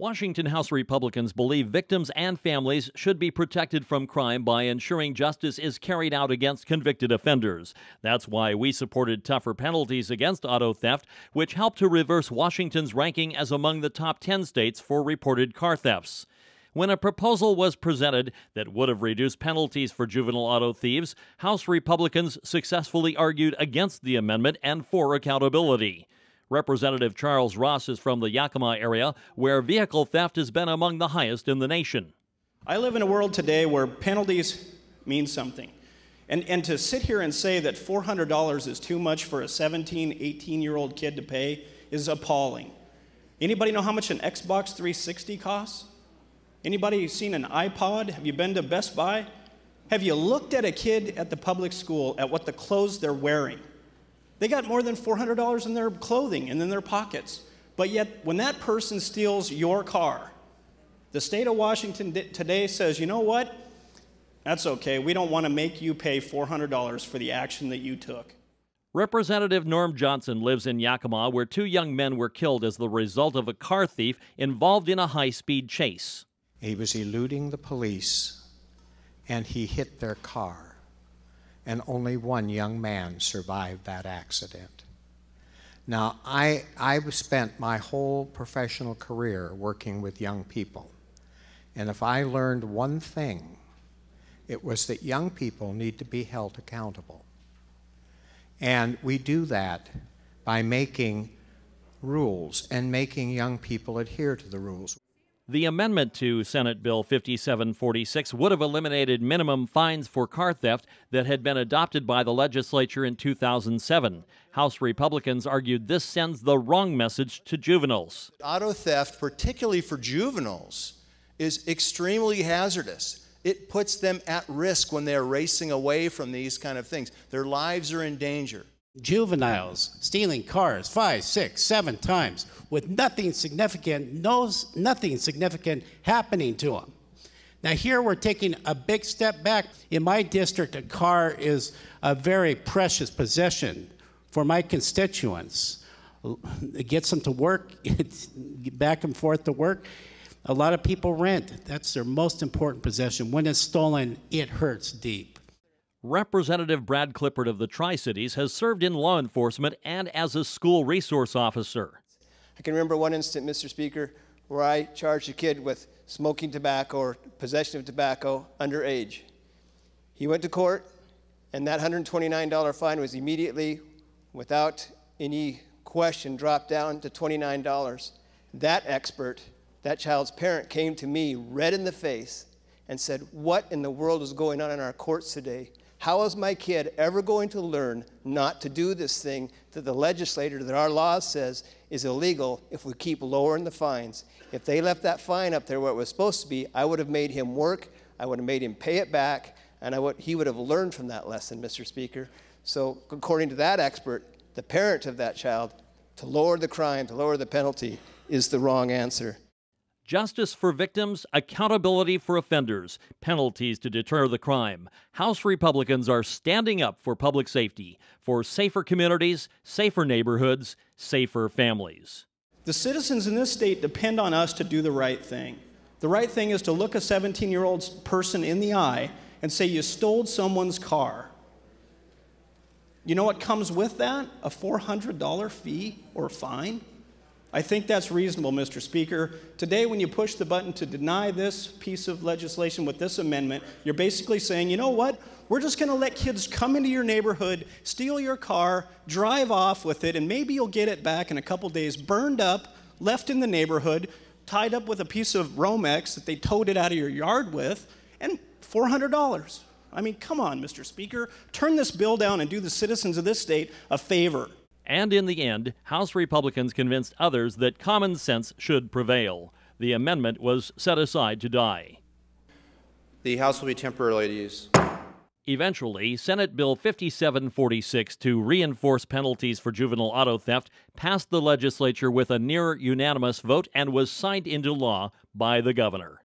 Washington House Republicans believe victims and families should be protected from crime by ensuring justice is carried out against convicted offenders. That's why we supported tougher penalties against auto theft, which helped to reverse Washington's ranking as among the top 10 states for reported car thefts. When a proposal was presented that would have reduced penalties for juvenile auto thieves, House Republicans successfully argued against the amendment and for accountability. Representative Charles Ross is from the Yakima area, where vehicle theft has been among the highest in the nation. I live in a world today where penalties mean something. And to sit here and say that $400 is too much for a 17, 18-year-old kid to pay is appalling. Anybody know how much an Xbox 360 costs? Anybody seen an iPod? Have you been to Best Buy? Have you looked at a kid at the public school at what the clothes they're wearing? They got more than $400 in their clothing and in their pockets. But yet, when that person steals your car, the state of Washington today says, you know what? That's okay. We don't want to make you pay $400 for the action that you took. Representative Norm Johnson lives in Yakima, where two young men were killed as the result of a car thief involved in a high-speed chase. He was eluding the police, and he hit their car. And only one young man survived that accident. Now, I've spent my whole professional career working with young people. And if I learned one thing, it was that young people need to be held accountable. And we do that by making rules and making young people adhere to the rules. The amendment to Senate Bill 5746 would have eliminated minimum fines for car theft that had been adopted by the legislature in 2007. House Republicans argued this sends the wrong message to juveniles. Auto theft, particularly for juveniles, is extremely hazardous. It puts them at risk when they're racing away from these kind of things. Their lives are in danger. Juveniles stealing cars 5, 6, 7 times with nothing significant happening to them. Now here we're taking a big step back. In my district, a car is a very precious possession for my constituents. It gets them to work, back and forth to work. A lot of people rent. That's their most important possession. When it's stolen, it hurts deep. Representative Brad Clippard of the Tri-Cities has served in law enforcement and as a school resource officer. I can remember one incident, Mr. Speaker, where I charged a kid with smoking tobacco or possession of tobacco underage. He went to court, and that $129 fine was immediately, without any question, dropped down to $29. That expert, that child's parent, came to me red in the face and said, "What in the world is going on in our courts today? How is my kid ever going to learn not to do this thing that the legislator, that our law says is illegal if we keep lowering the fines? If they left that fine up there where it was supposed to be, I would have made him work, I would have made him pay it back, and he would have learned from that lesson, Mr. Speaker." So according to that expert, the parent of that child, to lower the crime, to lower the penalty, is the wrong answer. Justice for victims, accountability for offenders, penalties to deter the crime. House Republicans are standing up for public safety, for safer communities, safer neighborhoods, safer families. The citizens in this state depend on us to do the right thing. The right thing is to look a 17-year-old person in the eye and say, you stole someone's car. You know what comes with that? A $400 fee or fine? I think that's reasonable, Mr. Speaker. Today, when you push the button to deny this piece of legislation with this amendment, you're basically saying, you know what? We're just going to let kids come into your neighborhood, steal your car, drive off with it, and maybe you'll get it back in a couple days, burned up, left in the neighborhood, tied up with a piece of Romex that they towed it out of your yard with, and $400. I mean, come on, Mr. Speaker. Turn this bill down and do the citizens of this state a favor. And in the end, House Republicans convinced others that common sense should prevail. The amendment was set aside to die. The House will be temporarily used. Eventually, Senate Bill 5746 to reinforce penalties for juvenile auto theft passed the legislature with a near unanimous vote and was signed into law by the governor.